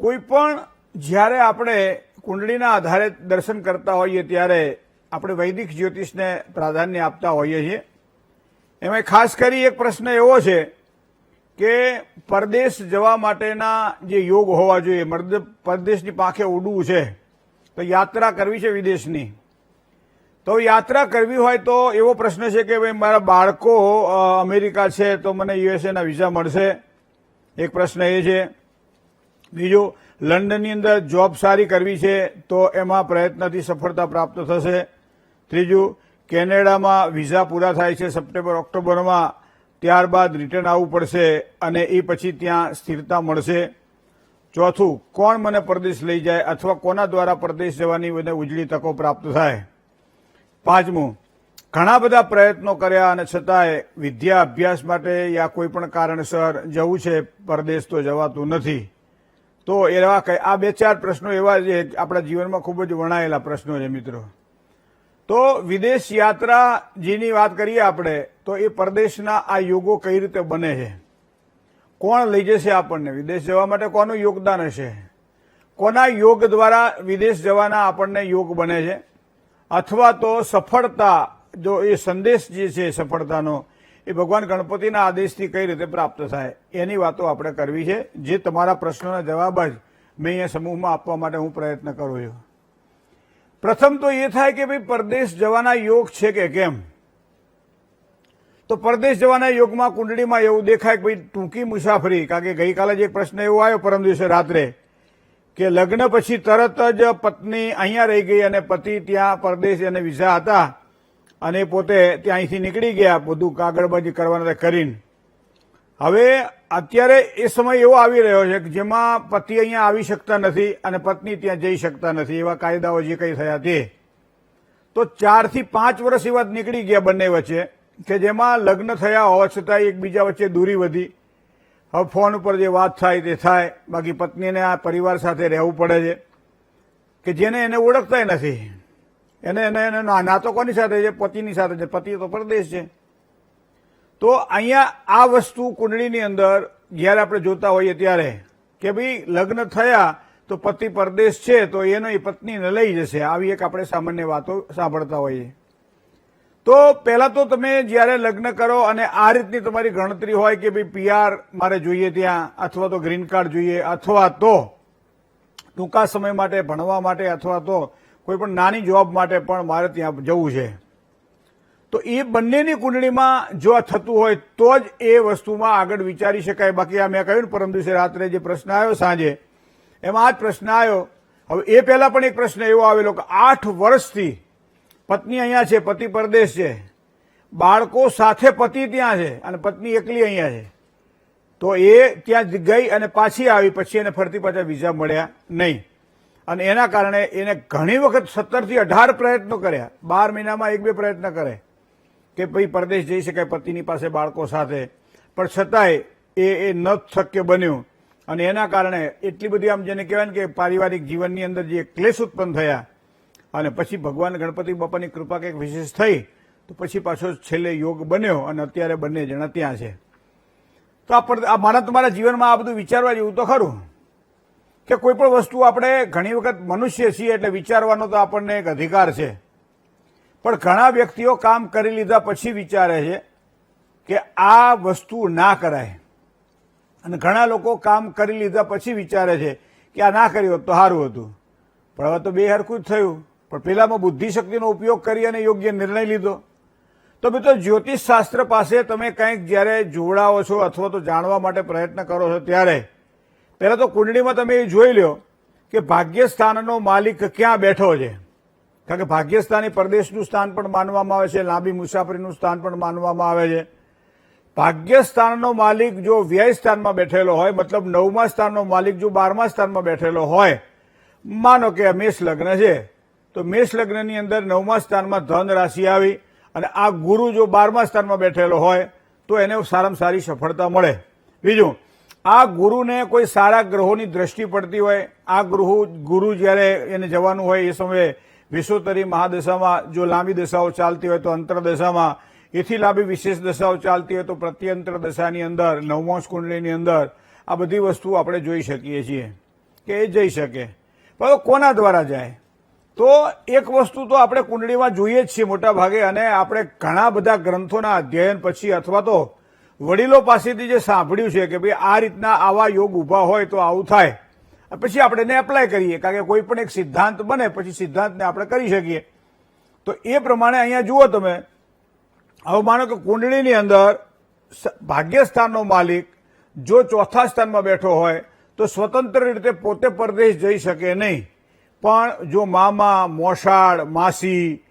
કોઈ પણ જ્યારે આપણે કુંડળીના આધારે દર્શન કરતા હોઈએ ત્યારે આપણે વૈદિક જ્યોતિષને પ્રાધાન્ય આપતા હોઈએ છીએ. એમાં ખાસ કરી એક પ્રશ્ન એવો છે કે પરદેશ જવા માટેના જે યોગ હોવા જોઈએ, પરદેશની પાંખે ઉડવું છે, તો યાત્રા કરવી છે વિદેશની, તો યાત્રા કરવી હોય તો એવો પ્રશ્ન છે કે ભાઈ મારા બાળકો અમેરિકા છે તો મને યુએસએના વિઝા મળશે, એક પ્રશ્ન એ છે. બીજું, લંડનની અંદર જોબ સારી કરવી છે તો એમાં પ્રયત્નથી સફળતા પ્રાપ્ત થશે. ત્રીજું, કેનેડામાં વિઝા પૂરા થાય છે સપ્ટેમ્બર ઓક્ટોબરમાં, ત્યારબાદ રિટર્ન આવવું પડશે અને એ પછી ત્યાં સ્થિરતા મળશે. ચોથું, કોણ મને પરદેશ લઈ જાય અથવા કોના દ્વારા પરદેશ જવાની મને ઉજળી તકો પ્રાપ્ત થાય. પાંચમું, ઘણા બધા પ્રયત્નો કર્યા અને છતાંય વિદ્યા અભ્યાસ માટે યા કોઈ પણ કારણસર જવું છે પરદેશ તો જવાતું નથી. તો એવા આ બે ચાર પ્રશ્નો એવા છે આપણા જીવનમાં ખૂબ જ વણાયેલા પ્રશ્નો છે મિત્રો. તો વિદેશ યાત્રા જેની વાત કરીએ આપણે તો એ પરદેશના આ યોગો કઈ રીતે બને છે, કોણ લઈ જશે આપણને વિદેશ જવા માટે, કોનું યોગદાન હશે, કોના યોગ દ્વારા વિદેશ જવાના આપણને યોગ બને છે, અથવા તો સફળતા જો એ સંદેશ જે છે સફળતાનો એ ભગવાન ગણપતિના આદેશથી કઈ રીતે પ્રાપ્ત થાય એની વાતો આપણે કરવી છે. જે તમારા પ્રશ્નોના જવાબ જ મેં અહીંયા સમૂહમાં આપવા માટે હું પ્રયત્ન કરું છું. પ્રથમ તો એ થાય કે ભાઈ પરદેશ જવાના યોગ છે કે કેમ. તો પરદેશ જવાના યોગમાં કુંડળીમાં એવું દેખાય કે ભાઈ ટૂંકી મુસાફરી, કારણ કે ગઈકાલે જ એક પ્રશ્ન એવો આવ્યો પરમ દિવસે રાત્રે કે લગ્ન પછી તરત જ પત્ની અહીંયા રહી ગઈ અને પતિ ત્યાં પરદેશ અને વિઝા હતા અને પોતે ત્યાંથી નીકળી ગયા બધું કાગળબાજી કરવાના કરીને. હવે અત્યારે એ સમય એવો આવી રહ્યો છે કે જેમાં પતિ અહીંયા આવી શકતા નથી અને પત્ની ત્યાં જઈ શકતા નથી, એવા કાયદાઓ જે કંઈ થયા તે. તો 4 થી 5 વર્ષ એવા નીકળી ગયા બંને વચ્ચે કે જેમાં લગ્ન થયા હોવા છતાં એકબીજા વચ્ચે દૂરી વધી. હવે ફોન ઉપર જે વાત થાય તે થાય, બાકી પત્નીને આ પરિવાર સાથે રહેવું પડે છે કે જેને એને ઓળખતા નથી. એને નાતો કોની સાથે છે, પતિની સાથે છે, પતિ તો પરદેશ છે. તો અહીંયા આ વસ્તુ કુંડળીની અંદર જ્યારે આપણે જોતા હોઈએ ત્યારે કે ભાઈ લગ્ન થયા તો પતિ પરદેશ છે તો એનો એ પત્નીને લઈ જશે, આવી એક આપણે સામાન્ય વાતો સાંભળતા હોઈએ. તો પહેલા તો તમે જ્યારે લગ્ન કરો અને આ રીતની તમારી ગણતરી હોય કે ભાઈ પીઆર મારે જોઈએ ત્યાં, અથવા તો ગ્રીન કાર્ડ જોઈએ, અથવા તો ટૂંકા સમય માટે ભણવા માટે, અથવા તો કોઈ પણ નાની જોબ માટે પણ મારે ત્યાં જવું છે, તો એ બંનેની કુંડળીમાં જો આ થતું હોય તો જ એ વસ્તુમાં આગળ વિચારી શકાય. બાકી આ મેં કહ્યું ને પરમ દિવસે રાત્રે જે પ્રશ્ન આવ્યો સાંજે, એમાં આ જ પ્રશ્ન આવ્યો. હવે એ પહેલા પણ એક પ્રશ્ન એવો આવેલો કે 8 વર્ષથી પત્ની અહીંયા છે, પતિ પરદેશ છે, બાળકો સાથે પતિ ત્યાં છે અને પત્ની એકલી અહીંયા છે, તો એ ત્યાં ગઈ અને પાછી આવી, પછી એને ફરતી પાછા વિઝા મળ્યા નહીં. અને એના કારણે એને ઘણી વખત 17 થી 18 પ્રયત્નો કર્યા, 12 મહિનામાં 1-2 પ્રયત્ન કરે કે ભાઈ પરદેશ જઈ શકાય પતિની પાસે બાળકો સાથે, પણ છતાંય એ ન શક્ય બન્યું. અને એના કારણે એટલી બધી આમ જેને કહેવાય ને કે પારિવારિક જીવનની અંદર જે ક્લેશ ઉત્પન્ન થયા અને પછી ભગવાન ગણપતિ બાપાની કૃપા કંઈક વિશેષ થઈ તો પછી પાછો છેલ્લે યોગ બન્યો અને અત્યારે બંને જણા ત્યાં છે. તો આ મારા તમારા જીવનમાં આ બધું વિચારવા જેવું તો ખરું કે કોઈ પણ વસ્તુ આપણે ઘણી વખત મનુષ્ય છીએ એટલે વિચારવાનો તો આપણને એક અધિકાર છે, પણ ઘણા વ્યક્તિઓ કામ કરી લીધા પછી વિચારે છે કે આ વસ્તુ ના કરાય, અને ઘણા લોકો કામ કરી લીધા પછી વિચારે છે કે આ ના કર્યું હોત તો સારું હતું. પણ હવે તો બે હરખું જ થયું, પણ પેલામાં બુદ્ધિશક્તિનો ઉપયોગ કરી અને યોગ્ય નિર્ણય લીધો. તો મિત્રો જ્યોતિષ શાસ્ત્ર પાસે તમે કંઈક જ્યારે જોડાઓ છો અથવા તો જાણવા માટે પ્રયત્ન કરો છો ત્યારે પહેલા તો કુંડળીમાં તમે એ જોઈ લો કે ભાગ્યસ્થાનનો માલિક ક્યાં બેઠો છે. કારણ કે ભાગ્યસ્થાન એ પરદેશનું સ્થાન પણ માનવામાં આવે છે, લાંબી મુસાફરીનું સ્થાન પણ માનવામાં આવે છે. ભાગ્યસ્થાનનો માલિક જો વ્યય સ્થાનમાં બેઠેલો હોય, મતલબ 9મા સ્થાનનો માલિક જો 12મા સ્થાનમાં બેઠેલો હોય, માનો કે મેષ લગ્ન છે તો મેષ લગ્નની અંદર 9મા સ્થાનમાં ધન રાશિ આવી અને આ ગુરુ જો 12મા સ્થાનમાં બેઠેલો હોય તો એને સારામાં સારી સફળતા મળે. બીજું, આ ગુરુને કોઈ સારા ગ્રહોની દ્રષ્ટિ પડતી હોય, આ ગુરુ જ્યારે એને જવાનું હોય એ સમયે વિષોત્તરી મહાદશામાં જો લાંબી દશાઓ ચાલતી હોય તો અંતરદશામાં, એથી લાંબી વિશેષ દશાઓ ચાલતી હોય તો પ્રત્યંતર દશાની અંદર 9મા કુંડળીની અંદર આ બધી વસ્તુ આપણે જોઈ શકીએ છીએ કે એ જઈ શકે, પણ કોના દ્વારા જાય? તો એક વસ્તુ તો આપણે કુંડળીમાં જોઈએ જ છીએ મોટા ભાગે, અને આપણે ઘણા બધા ગ્રંથોના અધ્યયન પછી અથવા તો વડીલો પાસેથી જે સાંભળ્યું છે કે ભાઈ આ રીતના આવા યોગ ઉભા હોય તો આવું થાય, પછી આપણે એને એપ્લાય કરીએ, કારણ કે કોઈ પણ એક સિદ્ધાંત બને પછી સિદ્ધાંતને આપણે કરી શકીએ. તો એ પ્રમાણે અહીંયા જુઓ તમે, હવે માનો કે કુંડળીની અંદર ભાગ્યસ્થાનનો માલિક જો ચોથા સ્થાનમાં બેઠો હોય તો સ્વતંત્ર રીતે પોતે પરદેશ જઈ શકે નહીં, પણ જો મામા, મોસાળ, માસી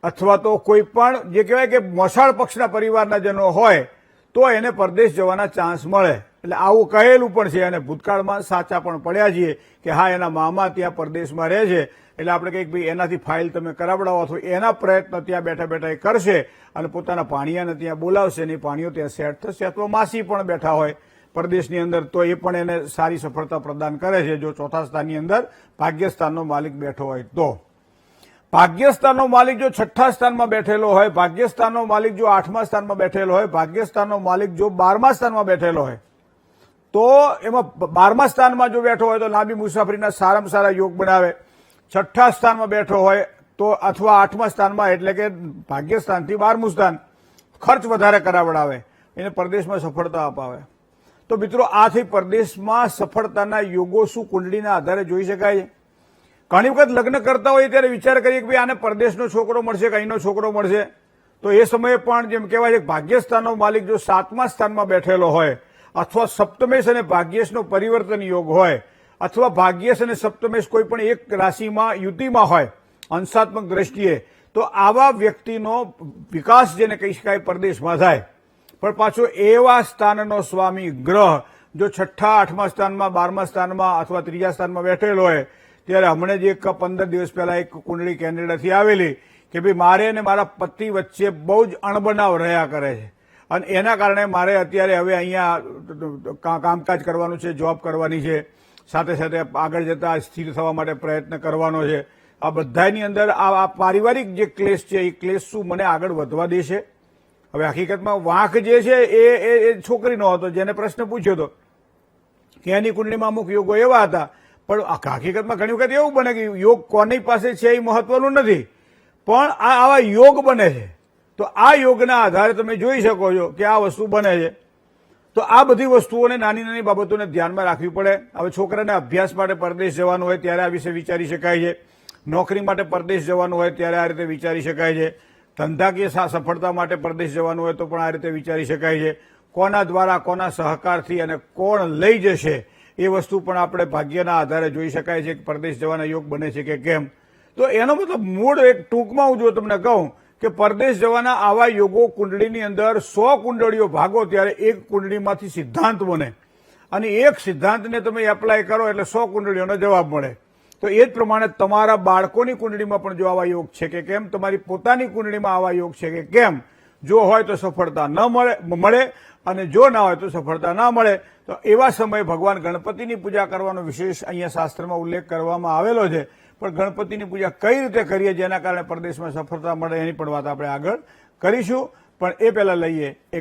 અથવા તો કોઈ પણ જે કહેવાય કે મોસાળ પક્ષના પરિવારના જનો હોય તો એને પરદેશ જવાના ચાન્સ મળે. એટલે આવું કહેલું પણ છે અને ભૂતકાળમાં સાચા પણ પડ્યા છીએ કે હા એના મામા ત્યાં પરદેશમાં રહે છે, એટલે આપણે કંઈક ભાઈ એનાથી ફાઇલ તમે કરાવડાવો તો એના પ્રયત્ન ત્યાં બેઠા બેઠા એ કરશે અને પોતાના ભાણિયાને ત્યાં બોલાવશે અને ભાણિયો ત્યાં સેટ થશે, અથવા માસી પણ બેઠા હોય પરદેશની અંદર તો એ પણ એને સારી સફળતા પ્રદાન કરે છે જો ચોથા સ્થાનની અંદર ભાગ્યસ્થાનનો માલિક બેઠો હોય તો. ભાગ્યસ્થાનનો માલિક જો છઠ્ઠા સ્થાનમાં બેઠેલો હોય, ભાગ્યસ્થાનનો માલિક જો આઠમા સ્થાનમાં બેઠેલો હોય, ભાગ્યસ્થાનનો માલિક જો 12મા સ્થાનમાં બેઠેલો હોય તો એમાં 12મા સ્થાનમાં જો બેઠો હોય તો લાંબી મુસાફરીના સારામાં સારા યોગ બનાવે. છઠ્ઠા સ્થાનમાં બેઠો હોય તો અથવા આઠમા સ્થાનમાં એટલે કે ભાગ્યસ્થાનથી 12મું સ્થાન ખર્ચ વધારે કરાવડાવે, એને પરદેશમાં સફળતા અપાવે. તો મિત્રો આ થઈ પરદેશમાં સફળતાના યોગો શું કુંડળીના આધારે જોઈ શકાય છે. ઘણી વખત લગ્ન કરતા હોય ત્યારે વિચાર કરીએ કે ભાઈ આને પરદેશનો છોકરો મળશે કે અહીંનો છોકરો મળશે, તો એ સમયે પણ જેમ કહેવાય છે ભાગ્યસ્થાનનો માલિક જો 7મા સ્થાનમાં બેઠેલો હોય અથવા સપ્તમેશ અને ભાગ્યેશનો પરિવર્તન યોગ હોય અથવા ભાગ્યેશ અને સપ્તમેશ કોઈ પણ એક રાશિમાં યુતિમાં હોય અંશાત્મક દ્રષ્ટિએ, તો આવા વ્યક્તિનો વિકાસ જેને કહી શકાય પરદેશમાં થાય. પણ પાછો એવા સ્થાનનો સ્વામી ગ્રહ જો છઠ્ઠા આઠમા સ્થાનમાં 12મા સ્થાનમાં અથવા ત્રીજા સ્થાનમાં બેઠેલો હોય, ત્યારે હમણાં જ એક 15 દિવસ પહેલા એક કુંડળી કેનેડાથી આવેલી કે ભાઈ મારે અને મારા પતિ વચ્ચે બહુ જ અણબનાવ રહ્યા કરે છે અને એના કારણે મારે અત્યારે હવે અહીંયા કામકાજ કરવાનું છે, જોબ કરવાની છે, સાથે સાથે આગળ જતા સ્થિર થવા માટે પ્રયત્ન કરવાનો છે. આ બધાની અંદર આ પારિવારિક જે ક્લેશ છે એ ક્લેશ શું મને આગળ વધવા દેશે? હવે હકીકતમાં વાંક જે છે એ છોકરીનો હતો જેને પ્રશ્ન પૂછ્યો હતો કે એની કુંડળીમાં અમુક યોગો એવા હતા, પણ હકીકતમાં ઘણી વખત એવું બને કે યોગ કોની પાસે છે એ મહત્વનું નથી, પણ આવા યોગ બને છે. તો આ યોગના આધારે તમે જોઈ શકો છો કે આ વસ્તુ બને છે. તો આ બધી વસ્તુઓને નાની નાની બાબતોને ધ્યાનમાં રાખવી પડે. હવે છોકરાને અભ્યાસ માટે પરદેશ જવાનું હોય ત્યારે આ વિશે વિચારી શકાય છે, નોકરી માટે પરદેશ જવાનું હોય ત્યારે આ રીતે વિચારી શકાય છે, ધંધાકીય સફળતા માટે પરદેશ જવાનું હોય તો પણ આ રીતે વિચારી શકાય છે. કોના દ્વારા, કોના સહકારથી અને કોણ લઈ જશે એ વસ્તુ પણ આપણે ભાગ્યના આધારે જોઈ શકાય છે કે પરદેશ જવાના યોગ બને છે કે કેમ. તો એનો મતલબ મૂળ એક ટૂંકમાં હું જો તમને કહું કે પરદેશ જવાના આવા યોગો કુંડળીની અંદર 100 કુંડળીઓ ભાગો ત્યારે એક કુંડળીમાંથી સિદ્ધાંત બને અને એક સિદ્ધાંતને તમે એપ્લાય કરો એટલે 100 કુંડળીઓનો જવાબ મળે. તો એ જ પ્રમાણે તમારા બાળકોની કુંડળીમાં પણ જો આવા યોગ છે કે કેમ, તમારી પોતાની કુંડળીમાં આવા યોગ છે કે કેમ, જો હોય તો સફળતા ન મળે અને જો ના હોય તો સફળતા ના મળે. તો એવા સમયે ભગવાન ગણપતિની પૂજા કરવાનો વિશેષ અહીંયા શાસ્ત્રમાં ઉલ્લેખ કરવામાં આવેલો છે. પણ ગણપતિની પૂજા કઈ રીતે કરીએ જેના કારણે પરદેશમાં સફળતા મળે એની પણ વાત આપણે આગળ કરીશું. પણ એ પહેલા લઈએ એક